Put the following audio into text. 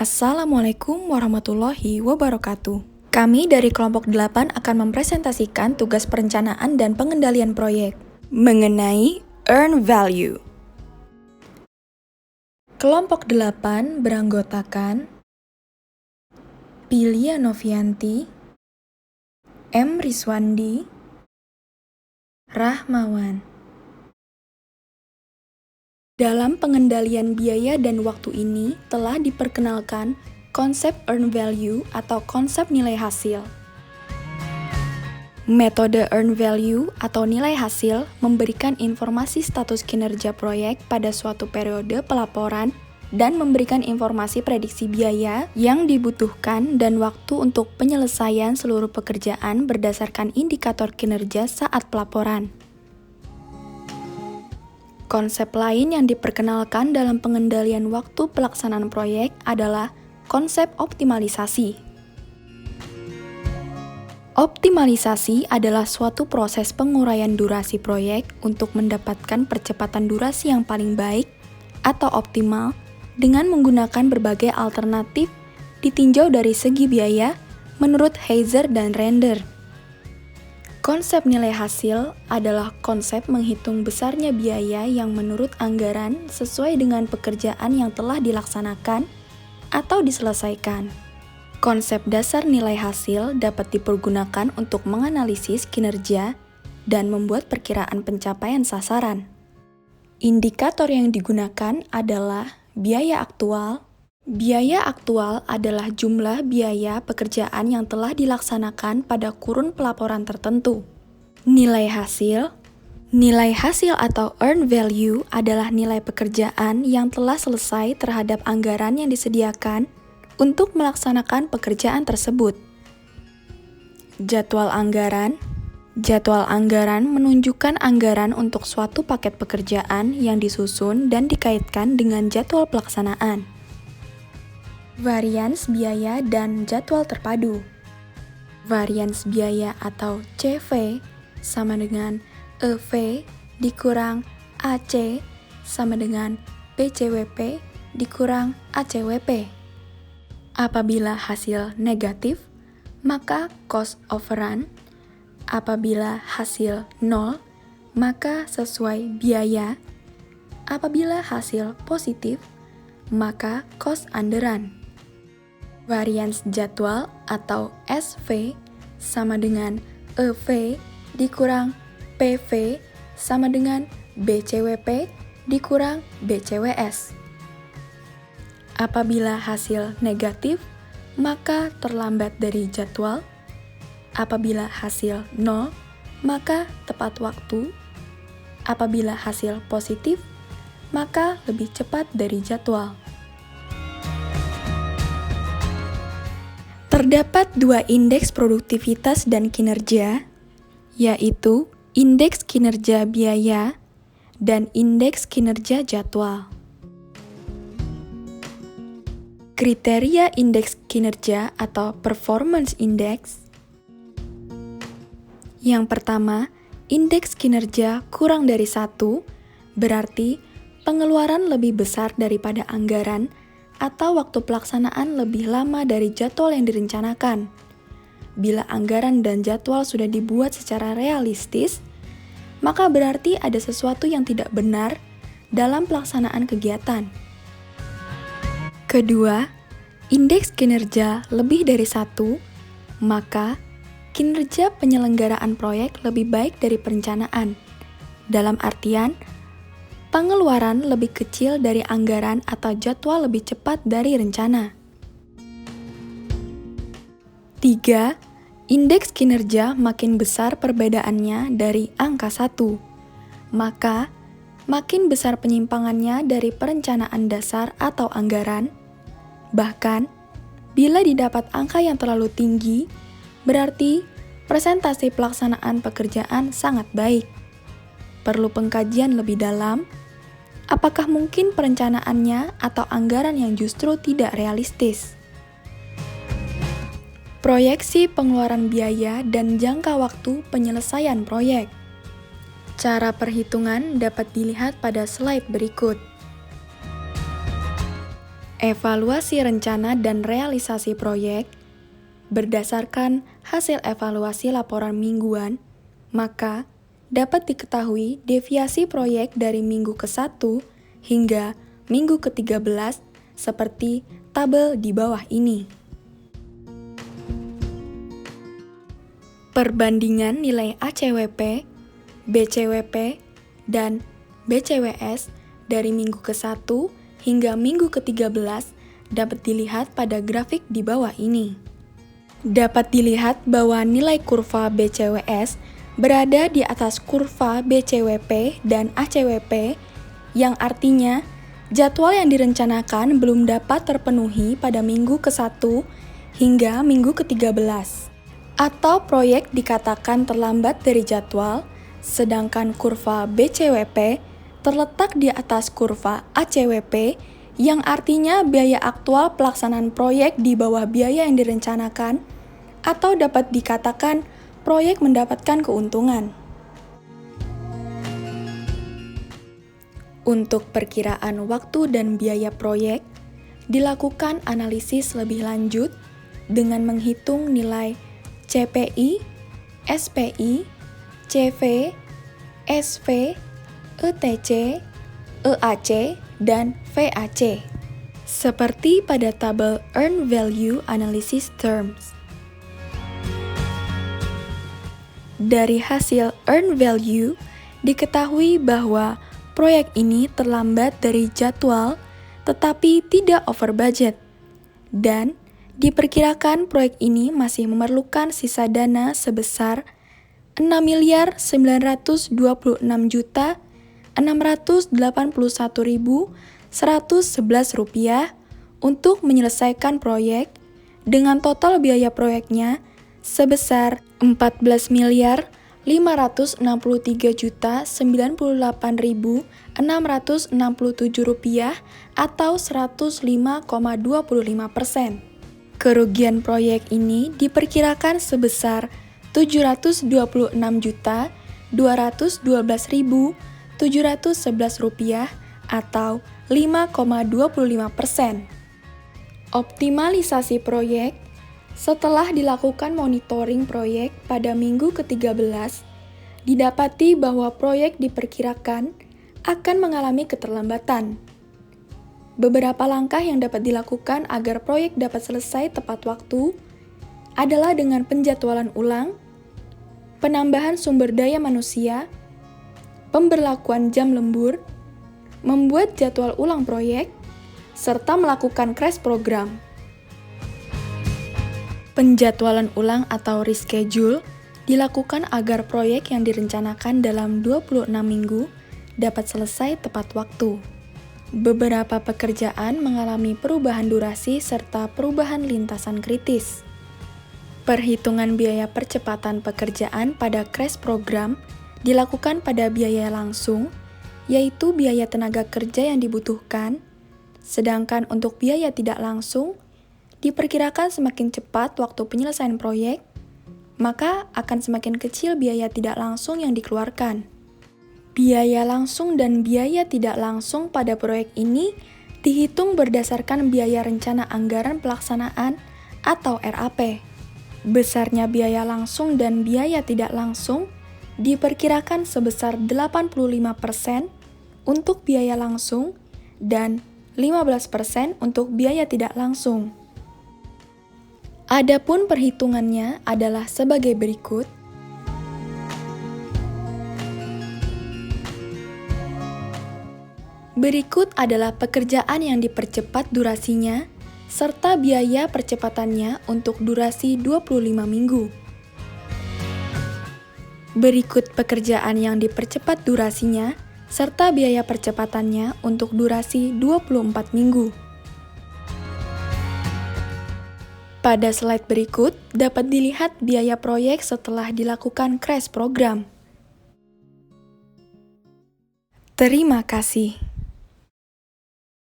Assalamualaikum warahmatullahi wabarakatuh. Kami dari kelompok 8 akan mempresentasikan tugas perencanaan dan pengendalian proyek mengenai earn value. Kelompok 8 beranggotakan Pilia Novianti, M. Riswandi, Rahmawan. Dalam pengendalian biaya dan waktu ini telah diperkenalkan konsep earn value atau konsep nilai hasil. Metode earn value atau nilai hasil memberikan informasi status kinerja proyek pada suatu periode pelaporan dan memberikan informasi prediksi biaya yang dibutuhkan dan waktu untuk penyelesaian seluruh pekerjaan berdasarkan indikator kinerja saat pelaporan. Konsep lain yang diperkenalkan dalam pengendalian waktu pelaksanaan proyek adalah konsep optimalisasi. Optimalisasi adalah suatu proses penguraian durasi proyek untuk mendapatkan percepatan durasi yang paling baik atau optimal dengan menggunakan berbagai alternatif ditinjau dari segi biaya menurut Heiser dan Render. Konsep nilai hasil adalah konsep menghitung besarnya biaya yang menurut anggaran sesuai dengan pekerjaan yang telah dilaksanakan atau diselesaikan. Konsep dasar nilai hasil dapat dipergunakan untuk menganalisis kinerja dan membuat perkiraan pencapaian sasaran. Indikator yang digunakan adalah biaya aktual. Biaya aktual adalah jumlah biaya pekerjaan yang telah dilaksanakan pada kurun pelaporan tertentu. Nilai hasil atau earn value adalah nilai pekerjaan yang telah selesai terhadap anggaran yang disediakan untuk melaksanakan pekerjaan tersebut. Jadwal anggaran menunjukkan anggaran untuk suatu paket pekerjaan yang disusun dan dikaitkan dengan jadwal pelaksanaan. Varians biaya dan jadwal terpadu. Varians biaya atau CV sama dengan EV dikurang AC sama dengan PCWP dikurang ACWP. Apabila hasil negatif, maka cost overrun. Apabila hasil 0, maka sesuai biaya. Apabila hasil positif, maka cost underrun. Varians jadwal atau SV sama dengan EV dikurang PV sama dengan BCWP dikurang BCWS. Apabila hasil negatif, maka terlambat dari jadwal. Apabila hasil 0, maka tepat waktu. Apabila hasil positif, maka lebih cepat dari jadwal. Terdapat dua indeks produktivitas dan kinerja, yaitu indeks kinerja biaya dan indeks kinerja jadwal. Kriteria indeks kinerja atau performance index. Yang pertama, indeks kinerja kurang dari 1, berarti pengeluaran lebih besar daripada anggaran atau waktu pelaksanaan lebih lama dari jadwal yang direncanakan. Bila anggaran dan jadwal sudah dibuat secara realistis, maka berarti ada sesuatu yang tidak benar dalam pelaksanaan kegiatan. Kedua, indeks kinerja lebih dari 1, maka kinerja penyelenggaraan proyek lebih baik dari perencanaan. Dalam artian, pengeluaran lebih kecil dari anggaran atau jadwal lebih cepat dari rencana. 3. Indeks kinerja makin besar perbedaannya dari angka 1, maka makin besar penyimpangannya dari perencanaan dasar atau anggaran. Bahkan, bila didapat angka yang terlalu tinggi, berarti presentasi pelaksanaan pekerjaan sangat baik. Perlu pengkajian lebih dalam. Apakah mungkin perencanaannya atau anggaran yang justru tidak realistis? Proyeksi pengeluaran biaya dan jangka waktu penyelesaian proyek. Cara perhitungan dapat dilihat pada slide berikut. Evaluasi rencana dan realisasi proyek berdasarkan hasil evaluasi laporan mingguan, maka dapat diketahui deviasi proyek dari minggu ke-1 hingga minggu ke-13 seperti tabel di bawah ini. Perbandingan nilai ACWP, BCWP, dan BCWS dari minggu ke-1 hingga minggu ke-13 dapat dilihat pada grafik di bawah ini. Dapat dilihat bahwa nilai kurva BCWS berada di atas kurva BCWP dan ACWP, yang artinya jadwal yang direncanakan belum dapat terpenuhi pada minggu ke-1 hingga minggu ke-13. Atau proyek dikatakan terlambat dari jadwal, sedangkan kurva BCWP terletak di atas kurva ACWP, yang artinya biaya aktual pelaksanaan proyek di bawah biaya yang direncanakan, atau dapat dikatakan proyek mendapatkan keuntungan. Untuk perkiraan waktu dan biaya proyek, dilakukan analisis lebih lanjut dengan menghitung nilai CPI, SPI, CV, SV, ETC, EAC, dan VAC, seperti pada tabel Earned Value Analysis Terms. Dari hasil Earned Value, diketahui bahwa proyek ini terlambat dari jadwal tetapi tidak over budget, dan diperkirakan proyek ini masih memerlukan sisa dana sebesar Rp6.981.111 untuk menyelesaikan proyek, dengan total biaya proyeknya sebesar Rp14.553.098.667 atau 105,25%. Kerugian proyek ini diperkirakan sebesar Rp724.212.711 atau 5,25%. Optimalisasi proyek. Setelah dilakukan monitoring proyek pada minggu ke-13, didapati bahwa proyek diperkirakan akan mengalami keterlambatan. Beberapa langkah yang dapat dilakukan agar proyek dapat selesai tepat waktu adalah dengan penjadwalan ulang, penambahan sumber daya manusia, pemberlakuan jam lembur, membuat jadwal ulang proyek, serta melakukan crash program. Penjadwalan ulang atau reschedule dilakukan agar proyek yang direncanakan dalam 26 minggu dapat selesai tepat waktu. Beberapa pekerjaan mengalami perubahan durasi serta perubahan lintasan kritis. Perhitungan biaya percepatan pekerjaan pada crash program dilakukan pada biaya langsung, yaitu biaya tenaga kerja yang dibutuhkan, sedangkan untuk biaya tidak langsung, diperkirakan semakin cepat waktu penyelesaian proyek, maka akan semakin kecil biaya tidak langsung yang dikeluarkan. Biaya langsung dan biaya tidak langsung pada proyek ini dihitung berdasarkan biaya rencana anggaran pelaksanaan atau RAP. Besarnya biaya langsung dan biaya tidak langsung diperkirakan sebesar 85% untuk biaya langsung dan 15% untuk biaya tidak langsung. Adapun perhitungannya adalah sebagai berikut. Berikut adalah pekerjaan yang dipercepat durasinya, serta biaya percepatannya untuk durasi 25 minggu. Berikut pekerjaan yang dipercepat durasinya, serta biaya percepatannya untuk durasi 24 minggu. Pada slide berikut dapat dilihat biaya proyek setelah dilakukan crash program. Terima kasih.